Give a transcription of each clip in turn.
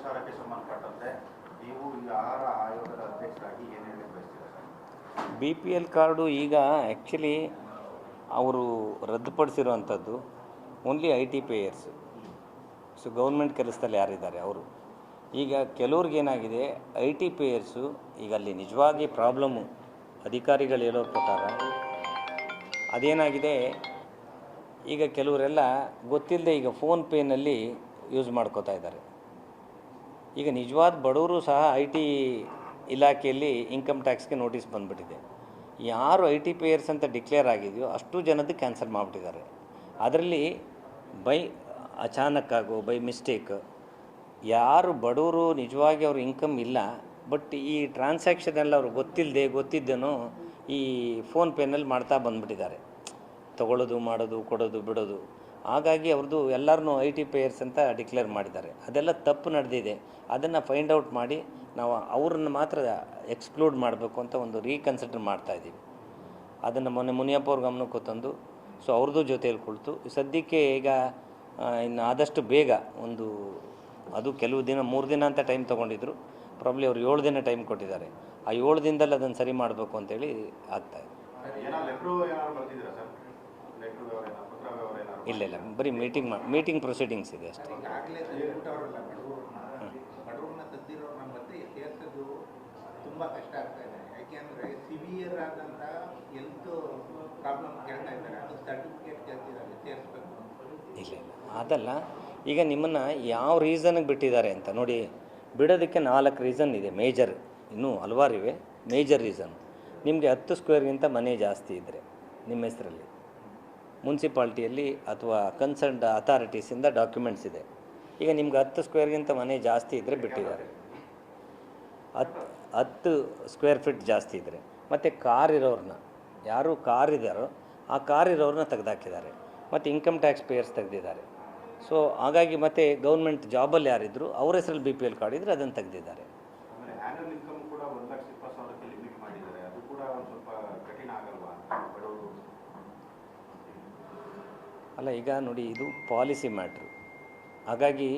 ವಿಚಾರಕ್ಕೆ ಸಂಬಂಧಪಟ್ಟಂತೆ ನೀವು ಈಗ ಆಹಾರ ಆಯೋಗದ ಅಧ್ಯಕ್ಷರಾಗಿ ಏನು ಹೇಳಕ್ಕೆ ಬಯಸ್ತೀರಾ ಸರ್? BPL ಕಾರ್ಡು ಈಗ ಆ್ಯಕ್ಚುಲಿ ಅವರು ರದ್ದುಪಡಿಸಿರುವಂಥದ್ದು only IT payers. So government ಕೆಲಸದಲ್ಲಿ ಯಾರಿದ್ದಾರೆ ಅವರು. ಈಗ ಕೆಲವ್ರಿಗೇನಾಗಿದೆ IT ಪೇಯರ್ಸು ಈಗ ಅಲ್ಲಿ ನಿಜವಾಗಿ ಪ್ರಾಬ್ಲಮ್ಮು ಅಧಿಕಾರಿಗಳು ಹೇಳೋ ಪ್ರಕಾರ ಅದೇನಾಗಿದೆ, ಈಗ ಕೆಲವರೆಲ್ಲ ಗೊತ್ತಿಲ್ಲದೆ ಈಗ ಫೋನ್ಪೇನಲ್ಲಿ ಯೂಸ್ ಮಾಡ್ಕೋತಾ ಇದ್ದಾರೆ. ಈಗ ನಿಜವಾದ ಬಡವರು ಸಹ IT ಇಲಾಖೆಯಲ್ಲಿ ಇನ್ಕಮ್ ಟ್ಯಾಕ್ಸ್ಗೆ ನೋಟಿಸ್ ಬಂದುಬಿಟ್ಟಿದೆ. ಯಾರು IT ಪೇಯರ್ಸ್ ಅಂತ ಡಿಕ್ಲೇರ್ ಆಗಿದೆಯೋ ಅಷ್ಟು ಜನದ್ದು ಕ್ಯಾನ್ಸಲ್ ಮಾಡಿಬಿಟ್ಟಿದ್ದಾರೆ. ಅದರಲ್ಲಿ ಬೈ ಅಚಾನಕ್ಕಾಗೋ ಬೈ ಮಿಸ್ಟೇಕ್ ಯಾರು ಬಡವರು ನಿಜವಾಗಿ ಅವ್ರ ಇನ್ಕಮ್ ಇಲ್ಲ, ಬಟ್ ಈ ಟ್ರಾನ್ಸಾಕ್ಷನ್ ಎಲ್ಲ ಅವ್ರು ಗೊತ್ತಿದ್ದೇನೋ ಈ ಫೋನ್ಪೇನಲ್ಲಿ ಮಾಡ್ತಾ ಬಂದುಬಿಟ್ಟಿದ್ದಾರೆ. ತೊಗೊಳ್ಳೋದು, ಮಾಡೋದು, ಕೊಡೋದು, ಬಿಡೋದು. ಹಾಗಾಗಿ ಅವ್ರದ್ದು ಎಲ್ಲರನ್ನೂ IT ಪೇಯರ್ಸ್ ಅಂತ ಡಿಕ್ಲೇರ್ ಮಾಡಿದ್ದಾರೆ. ಅದೆಲ್ಲ ತಪ್ಪು ನಡೆದಿದೆ. ಅದನ್ನು ಫೈಂಡ್ ಔಟ್ ಮಾಡಿ ನಾವು ಅವ್ರನ್ನ ಮಾತ್ರ ಎಕ್ಸ್ಕ್ಲೂಡ್ ಮಾಡಬೇಕು ಅಂತ ಒಂದು ರೀಕನ್ಸಿಡರ್ ಮಾಡ್ತಾಯಿದ್ದೀವಿ. ಅದನ್ನು ಮೊನ್ನೆ ಮುನಿಯಪ್ಪ ಅವ್ರ ಗಮನಕ್ಕೆ ತಂದು ಸೊ ಅವ್ರದ್ದು ಜೊತೆಯಲ್ಲಿ ಕುಳಿತು ಸದ್ಯಕ್ಕೆ ಈಗ ಇನ್ನು ಆದಷ್ಟು ಬೇಗ ಒಂದು ಅದು ಕೆಲವು ದಿನ 3 ದಿನ ಅಂತ ಟೈಮ್ ತೊಗೊಂಡಿದ್ರು. ಪ್ರಾಬ್ಲಿ ಅವ್ರು 7 ದಿನ ಟೈಮ್ ಕೊಟ್ಟಿದ್ದಾರೆ. ಆ 7 ದಿನದಲ್ಲಿ ಅದನ್ನು ಸರಿ ಮಾಡಬೇಕು ಅಂತೇಳಿ ಆಗ್ತಾಯಿದೆ. ಇಲ್ಲ ಬರೀ ಮೀಟಿಂಗ್ ಪ್ರೊಸೀಡಿಂಗ್ಸ್ ಇದೆ ಅಷ್ಟೇ. ತುಂಬ ಕಷ್ಟ ಆಗ್ತಾ ಇದೆ. ಯಾಕೆಂದರೆ ಸಿವಿಯರ್ ಆದಂಥ ಹೆಲ್ತ್ ಪ್ರಾಬ್ಲಮ್ ಕೇಳ್ತಾ ಇದ್ದಾರೆ, ಅದು ಸರ್ಟಿಫಿಕೇಟ್ ಕೇಳ್ತಿದ್ದಾರೆ, ಸೇರಿಸ್ಬೇಕು. ಇಲ್ಲ ಅದಲ್ಲ, ಈಗ ನಿಮ್ಮನ್ನು ಯಾವ ರೀಸನ್ಗೆ ಬಿಟ್ಟಿದ್ದಾರೆ ಅಂತ ನೋಡಿ. ಬಿಡೋದಕ್ಕೆ 4 ರೀಸನ್ ಇದೆ ಮೇಜರ್, ಇನ್ನೂ ಹಲವಾರಿವೆ. ಮೇಜರ್ ರೀಸನ್ ನಿಮಗೆ 10 ಸ್ಕ್ವೇರ್ಗಿಂತ ಮನೆ ಜಾಸ್ತಿ ಇದ್ದರೆ ನಿಮ್ಮ ಹೆಸರಲ್ಲಿ ಮುನ್ಸಿಪಾಲ್ಟಿಯಲ್ಲಿ ಅಥವಾ ಕನ್ಸರ್ನ್ಡ್ ಅಥಾರಿಟೀಸಿಂದ ಡಾಕ್ಯುಮೆಂಟ್ಸ್ ಇದೆ. ಈಗ ನಿಮ್ಗೆ 10 ಸ್ಕ್ವೇರ್ಗಿಂತ ಮನೆ ಜಾಸ್ತಿ ಇದ್ದರೆ ಬಿಟ್ಟಿದ್ದಾರೆ. 10 ಸ್ಕ್ವೇರ್ ಫೀಟ್ ಜಾಸ್ತಿ ಇದ್ದರೆ. ಮತ್ತು ಕಾರ್ ಇರೋರನ್ನ, ಯಾರು ಕಾರ್ ಇದ್ದಾರೋ ಆ ಕಾರ್ ಇರೋರನ್ನ ತೆಗೆದಾಕಿದ್ದಾರೆ. ಮತ್ತು ಇನ್ಕಮ್ ಟ್ಯಾಕ್ಸ್ ಪೇಯರ್ಸ್ ತೆಗೆದಿದ್ದಾರೆ. ಸೊ ಹಾಗಾಗಿ ಮತ್ತು ಗೌರ್ಮೆಂಟ್ ಜಾಬಲ್ಲಿ ಯಾರಿದ್ರು ಅವ್ರ ಹೆಸರಲ್ಲಿ BPL ಕಾರ್ಡ್ ಇದ್ದರೆ ಅದನ್ನು ತೆಗೆದಿದ್ದಾರೆ. ಅಲ್ಲ, ಈಗ ನೋಡಿ ಇದು ಪಾಲಿಸಿ ಮ್ಯಾಟ್ರು. ಹಾಗಾಗಿ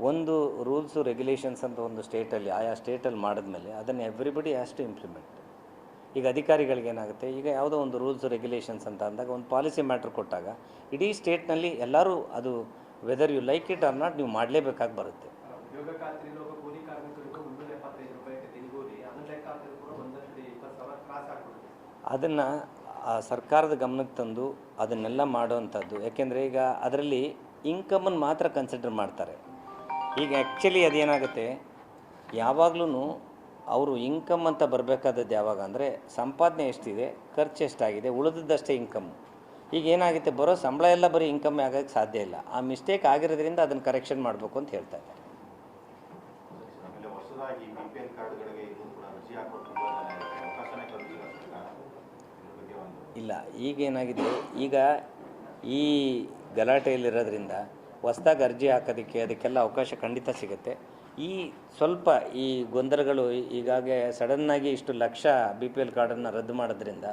ಒಂದು ರೂಲ್ಸು ರೆಗ್ಯುಲೇಷನ್ಸ್ ಅಂತ ಒಂದು ಸ್ಟೇಟಲ್ಲಿ ಆಯಾ ಸ್ಟೇಟಲ್ಲಿ ಮಾಡಿದ್ಮೇಲೆ ಅದನ್ನು ಎವ್ರಿಬಡಿ ಹ್ಯಾಸ್ ಟು ಇಂಪ್ಲಿಮೆಂಟ್. ಈಗ ಅಧಿಕಾರಿಗಳಿಗೇನಾಗುತ್ತೆ, ಈಗ ಯಾವುದೋ ಒಂದು ರೂಲ್ಸ್ ರೆಗ್ಯುಲೇಷನ್ಸ್ ಅಂತ ಅಂದಾಗ ಒಂದು ಪಾಲಿಸಿ ಮ್ಯಾಟ್ರ್ ಕೊಟ್ಟಾಗ ಇಡೀ ಸ್ಟೇಟ್ನಲ್ಲಿ ಎಲ್ಲರೂ ಅದು whether you like it or not ನೀವು ಮಾಡಲೇಬೇಕಾಗಿ ಬರುತ್ತೆ. ಅದನ್ನು ಸರ್ಕಾರದ ಗಮನಕ್ಕೆ ತಂದು ಅದನ್ನೆಲ್ಲ ಮಾಡೋವಂಥದ್ದು. ಯಾಕೆಂದರೆ ಈಗ ಅದರಲ್ಲಿ ಇನ್ಕಮನ್ನು ಮಾತ್ರ ಕನ್ಸಿಡರ್ ಮಾಡ್ತಾರೆ. ಈಗ ಆ್ಯಕ್ಚುಲಿ ಅದೇನಾಗುತ್ತೆ, ಯಾವಾಗಲೂ ಅವರು ಇನ್ಕಮ್ ಅಂತ ಬರಬೇಕಾದದ್ದು ಯಾವಾಗ ಅಂದರೆ ಸಂಪಾದನೆ ಎಷ್ಟಿದೆ, ಖರ್ಚು ಎಷ್ಟಾಗಿದೆ, ಉಳಿದದ್ದಷ್ಟೇ ಇನ್ಕಮ್. ಈಗ ಏನಾಗುತ್ತೆ, ಬರೋ ಸಂಬಳ ಎಲ್ಲ ಬರೀ ಇನ್ಕಮ್ಮೇ ಆಗೋಕ್ಕೆ ಸಾಧ್ಯ ಇಲ್ಲ. ಆ ಮಿಸ್ಟೇಕ್ ಆಗಿರೋದ್ರಿಂದ ಅದನ್ನು ಕರೆಕ್ಷನ್ ಮಾಡಬೇಕು ಅಂತ ಹೇಳ್ತಾ ಇದ್ದಾರೆ. ಇಲ್ಲ, ಈಗೇನಾಗಿದೆ, ಈಗ ಈ ಗಲಾಟೆಯಲ್ಲಿರೋದ್ರಿಂದ ಹೊಸ್ದಾಗಿ ಅರ್ಜಿ ಹಾಕೋದಕ್ಕೆ ಅದಕ್ಕೆಲ್ಲ ಅವಕಾಶ ಖಂಡಿತ ಸಿಗುತ್ತೆ. ಈ ಸ್ವಲ್ಪ ಈ ಗೊಂದಲಗಳು ಈಗಾಗಲೇ ಸಡನ್ನಾಗಿ ಇಷ್ಟು ಲಕ್ಷ BPL ಕಾರ್ಡನ್ನು ರದ್ದು ಮಾಡೋದ್ರಿಂದ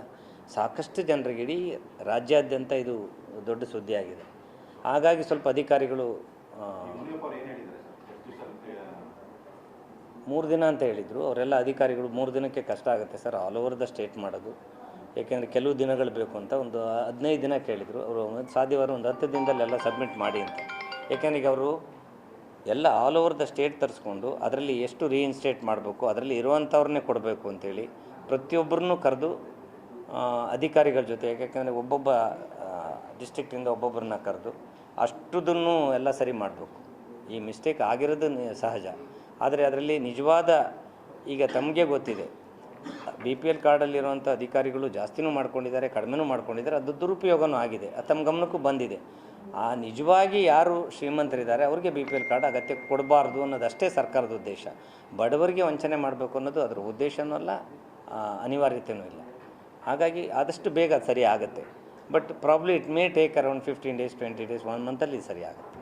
ಸಾಕಷ್ಟು ಜನರಿಗೆ ಇಡೀ ರಾಜ್ಯಾದ್ಯಂತ ಇದು ದೊಡ್ಡ ಸುದ್ದಿಯಾಗಿದೆ. ಹಾಗಾಗಿ ಸ್ವಲ್ಪ ಅಧಿಕಾರಿಗಳು 3 ದಿನ ಅಂತ ಹೇಳಿದರು. ಅವರೆಲ್ಲ ಅಧಿಕಾರಿಗಳು 3 ದಿನಕ್ಕೆ ಕಷ್ಟ ಆಗುತ್ತೆ sir all over the state ಮಾಡೋದು. ಏಕೆಂದರೆ ಕೆಲವು ದಿನಗಳು ಬೇಕು ಅಂತ ಒಂದು 15 ದಿನ ಕೇಳಿದರು. ಅವರು ಸಾಧ್ಯವಾದ ಒಂದು 10 ದಿನದಲ್ಲೆಲ್ಲ ಸಬ್ಮಿಟ್ ಮಾಡಿ ಅಂತ. ಏಕೆಂದರೆ ಈಗ ಅವರು ಎಲ್ಲ ಆಲ್ ಓವರ್ ದ ಸ್ಟೇಟ್ ತರಿಸ್ಕೊಂಡು ಅದರಲ್ಲಿ ಎಷ್ಟು ರೀಇನ್ಸ್ಟೇಟ್ ಮಾಡಬೇಕು, ಅದರಲ್ಲಿ ಇರುವಂಥವ್ರನ್ನೇ ಕೊಡಬೇಕು ಅಂಥೇಳಿ ಪ್ರತಿಯೊಬ್ಬರನ್ನೂ ಕರೆದು ಅಧಿಕಾರಿಗಳ ಜೊತೆ, ಯಾಕೆಂದರೆ ಒಬ್ಬೊಬ್ಬ ಡಿಸ್ಟ್ರಿಕ್ಟಿಂದ ಒಬ್ಬೊಬ್ಬರನ್ನ ಕರೆದು ಅಷ್ಟುದನ್ನು ಎಲ್ಲ ಸರಿ ಮಾಡಬೇಕು. ಈ ಮಿಸ್ಟೇಕ್ ಆಗಿರೋದು ಸಹಜ. ಆದರೆ ಅದರಲ್ಲಿ ನಿಜವಾದ, ಈಗ ತಮಗೆ ಗೊತ್ತಿದೆ BPL ಕಾರ್ಡಲ್ಲಿರುವಂಥ ಅಧಿಕಾರಿಗಳು ಜಾಸ್ತಿನೂ ಮಾಡ್ಕೊಂಡಿದ್ದಾರೆ, ಕಡಿಮೆನೂ ಮಾಡ್ಕೊಂಡಿದ್ದಾರೆ, ಅದು ದುರುಪಯೋಗನೂ ಆಗಿದೆ. ಅದು ತಮ್ಮ ಗಮನಕ್ಕೂ ಬಂದಿದೆ. ಆ ನಿಜವಾಗಿ ಯಾರು ಶ್ರೀಮಂತರಿದ್ದಾರೆ ಅವ್ರಿಗೆ BPL ಕಾರ್ಡ್ ಅಗತ್ಯ ಕೊಡಬಾರ್ದು ಅನ್ನೋದಷ್ಟೇ ಸರ್ಕಾರದ ಉದ್ದೇಶ. ಬಡವರಿಗೆ ವಂಚನೆ ಮಾಡಬೇಕು ಅನ್ನೋದು ಅದರ ಉದ್ದೇಶನೂ ಅಲ್ಲ, ಅನಿವಾರ್ಯತೆಯೂ ಇಲ್ಲ. ಹಾಗಾಗಿ ಆದಷ್ಟು ಬೇಗ ಅದು ಸರಿ ಆಗುತ್ತೆ. But probably it may take around 15 days 20 days 1 ಮಂತಲ್ಲಿ ಸರಿ ಆಗುತ್ತೆ.